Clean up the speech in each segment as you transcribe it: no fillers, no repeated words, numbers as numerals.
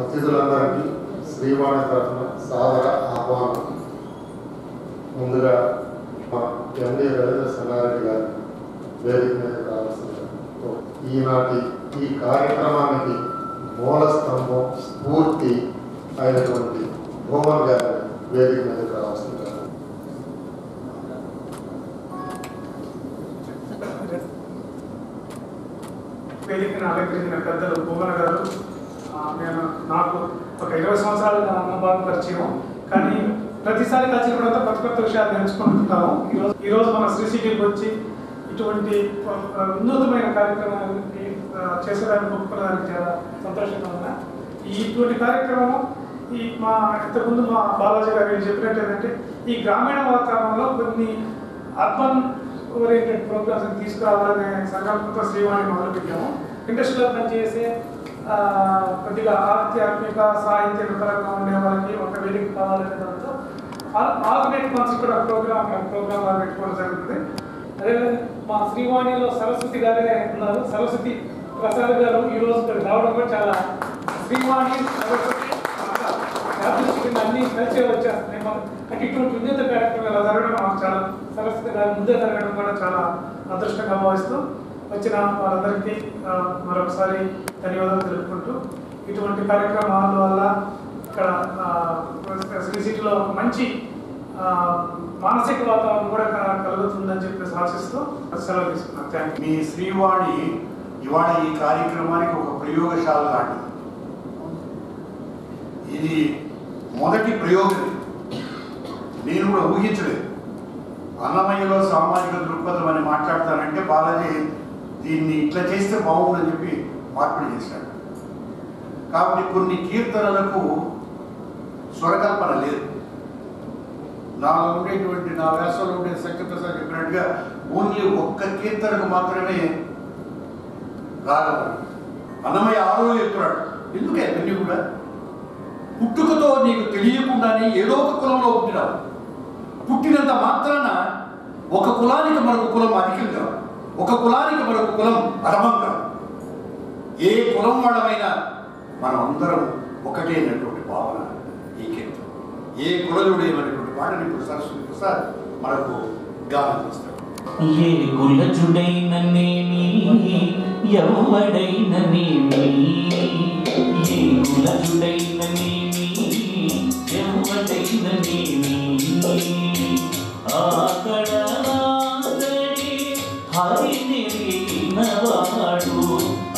అతిథులందరికీ శ్రీవాణి తరఫున సాదర ఆహ్వానం. ముందుగా మా ఎండి రవీంద్ర సన్నారెడ్డి గారి వేదిక మీద రావాల్సింది. ఈనాటి ఈ కార్యక్రమానికి మూల స్తంభం స్ఫూర్తి అయినటువంటి భూమన్ గారి వేదిక మీద రావాల్సింది. వేదికను అలంకరించిన పెద్దలు భూమన్ గారు, నేను నాకు ఒక 20 సంవత్సరాలు అన్నబాబు పరిచయం, కానీ ప్రతిసారి కలిసినప్పుడంతా కొత్త కొత్త విషయాలు నేర్చుకుంటుంటాము. ఈరోజు మన శ్రీశైలంకి వచ్చి ఇటువంటి వినూతమైన కార్యక్రమాన్ని చేసేదానికి ఒప్పుకోవడానికి చాలా సంతోషంగా ఉన్నా. ఇటువంటి కార్యక్రమం ఇంతకుముందు మా బాలాజీ గారు చెప్పినట్టు ఏంటంటే, ఈ గ్రామీణ వాతావరణంలో కొన్ని అర్బన్ ఓరియంటెడ్ ప్రోగ్రామ్స్ తీసుకురావాలనే సంకల్పంతో శ్రీవాణి మొదలుపెట్టాము. ఇండస్ట్రీలో పనిచేసే కొద్దిగా ఆధ్యాత్మిక సాహిత్య పరంగా ఉండే వాళ్ళకి ఒక వేదిక కావాలనే దాంతో ఆర్గనైట్ మంత్స్ కూడా ప్రోగ్రామ్ పెట్టుకోవడం జరుగుతుంది. అదేవిధంగా మా శ్రీవాణిలో సరస్వతి గారే ఉన్నారు. సరస్వతి ప్రసాద్ గారు ఈరోజు రావడం కూడా చాలా శ్రీవాణి సరస్వతి అన్ని కలిసి వచ్చేస్తున్నాయి. అంటే ఇటువంటి విద్యుత్ కార్యక్రమాలు జరగడం మాకు చాలా, సరస్వతి గారు ముందే జరగడం కూడా చాలా అదృష్టంగా భావిస్తూ వచ్చిన వాళ్ళందరికీ మరొకసారి ధన్యవాదాలు తెలుపుకుంటూ, ఇటువంటి కార్యక్రమాల వల్ల ఇక్కడ శ్రీ సిటీలో మంచి మానసిక వాతావరణం కూడా కలుగుతుందని చెప్పేసి ఆశిస్తూ సెలవు తీసుకున్నాను. Thank you. మీ శ్రీవాణి ఇవాళ ఈ కార్యక్రమానికి ఒక ప్రయోగశాల లాంటిది. ఇది మొదటి ప్రయోగం. నేను కూడా ఊహించలేదు. అన్నమయ్యలో సామాజిక దృక్పథం అని మాట్లాడతానంటే బాలాజీ దీన్ని ఇట్లా చేస్తే బాగుందని చెప్పి మార్పిడి చేశాడు. కాబట్టి కొన్ని కీర్తనలకు స్వరకల్పన లేదు. నాలో ఉండేటువంటి నా వ్యాసంలో ఉండే శంకరప్రసాద్ చెప్పినట్టుగా ఓన్లీ ఒక్క కీర్తనకు మాత్రమే రాగం. అన్నమయ్య ఆరో చెప్తున్నాడు. ఎందుకే అన్నీ కూడా పుట్టుకతో నీకు తెలియకుండానే ఏదో ఒక కులంలో పుట్టినావు. పుట్టినంత మాత్రాన ఒక కులానికి మరొక కులం అధికంగా, ఒక కులానికి మరొక కులం అధమంగా, ఏ కులం వాళ్ళమైనా మనం అందరం ఒకటే అనేటువంటి భావన ఈ కీర్తన. ఏ కులజుడేమనేటువంటి వాటిని ఇప్పుడు సరస్వతి ప్రసాద్ మనకు గానం చేస్తాడు. ఏ కులజుడైననేమి ఎవడైననేమి, ఏ కులజుడైననేమి ఎవడైననేమి, ఆకడ నాదడి హరిని విన్నవాడు,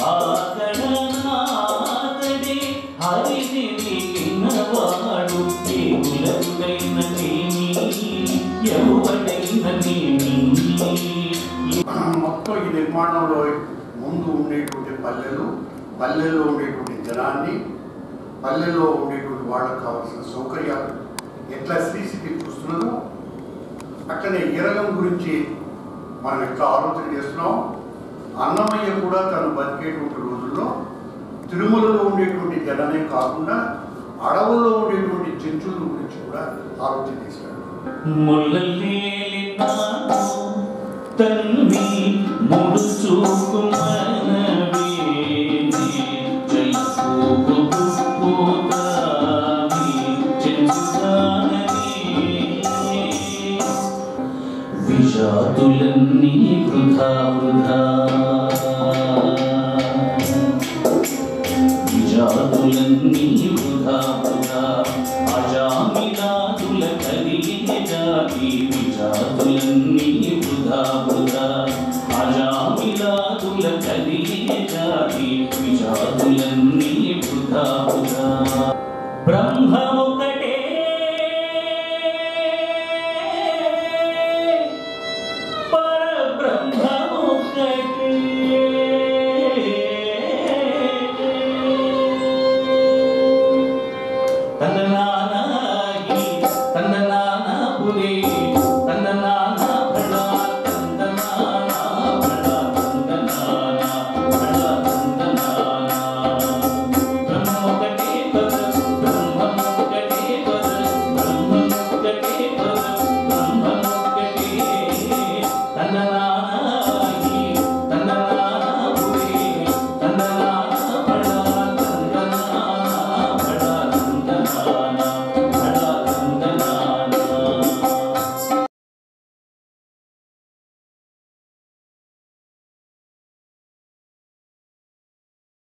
ఆకడ నాదడి హరిని విన్నవాడు, ఏ కులజుడైననేమి ఎవడైననేమి. మొత్తం ఈ నిర్మాణంలో ముందు ఉండేటువంటి పల్లెల్లో ఉండేటువంటి జనాన్ని, పల్లెల్లో ఉండేటువంటి వాళ్ళకు కావాల్సిన సౌకర్యాలు ఎట్లా శ్రీసిటీ చూస్తున్నదో అట్లనే ఈరగం గురించి మనం ఎట్లా ఆలోచన చేస్తున్నాం. అన్నమయ్య కూడా తను బతికేటువంటి రోజుల్లో తిరుమలలో ఉండేటువంటి జనమే కాకుండా అడవుల్లో ఉండేటువంటి చెంచుల గురించి కూడా ఆలోచన చేశాడు. తన్వి ముడుచుకు మనవి జల్పుకు పోతావి చెంచుదానవి, విషాదులన్నీ వృధా వృధా, విషాదులన్నీ వృధా వృధా, అజామిలాదుల కలిగే జాతి, విషాదులన్నీ వృధా వృధా, అజామిలాదుల కలిగే జాతి, విషాదులన్నీ వృధా వృధా. బ్రహ్మ ఒకటి